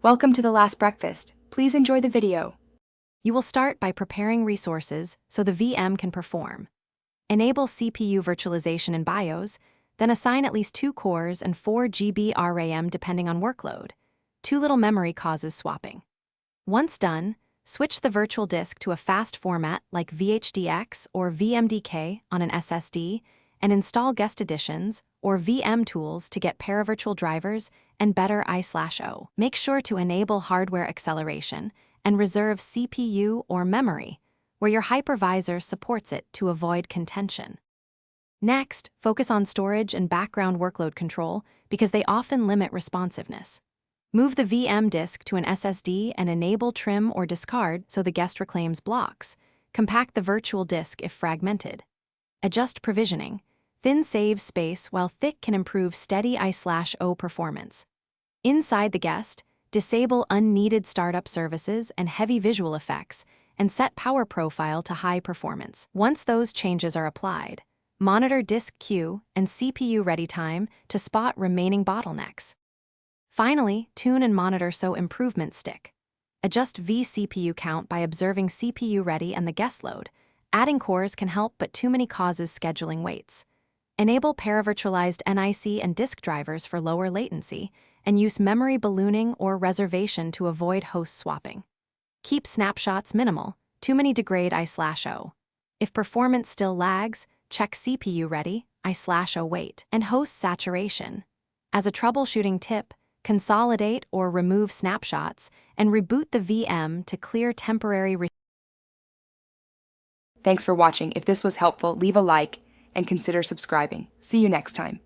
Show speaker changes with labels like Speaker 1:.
Speaker 1: Welcome to the last breakfast. Please enjoy the video.
Speaker 2: You will start by preparing resources so the VM can perform. Enable CPU virtualization in BIOS, then assign at least 2 cores and 4 GB RAM depending on workload. Too little memory causes swapping. Once done, switch the virtual disk to a fast format like VHDX or VMDK on an SSD, and install guest editions or VM tools to get paravirtual drivers and better I/O. Make sure to enable hardware acceleration and reserve CPU or memory where your hypervisor supports it to avoid contention. Next, focus on storage and background workload control because they often limit responsiveness. Move the VM disk to an SSD and enable trim or discard so the guest reclaims blocks. Compact the virtual disk if fragmented. Adjust provisioning. Thin saves space while thick can improve steady I/O performance. Inside the guest, disable unneeded startup services and heavy visual effects and set power profile to high performance. Once those changes are applied, monitor disk queue and CPU ready time to spot remaining bottlenecks. Finally, tune and monitor so improvements stick. Adjust vCPU count by observing CPU ready and the guest load. Adding cores can help, but too many causes scheduling waits. Enable paravirtualized NIC and disk drivers for lower latency, and use memory ballooning or reservation to avoid host swapping. Keep snapshots minimal, too many degrade I/O. If performance still lags, check CPU ready, I/O wait, and host saturation. As a troubleshooting tip, consolidate or remove snapshots and reboot the VM to clear temporary.
Speaker 1: Thanks for watching. If this was helpful, leave a like and consider subscribing. See you next time.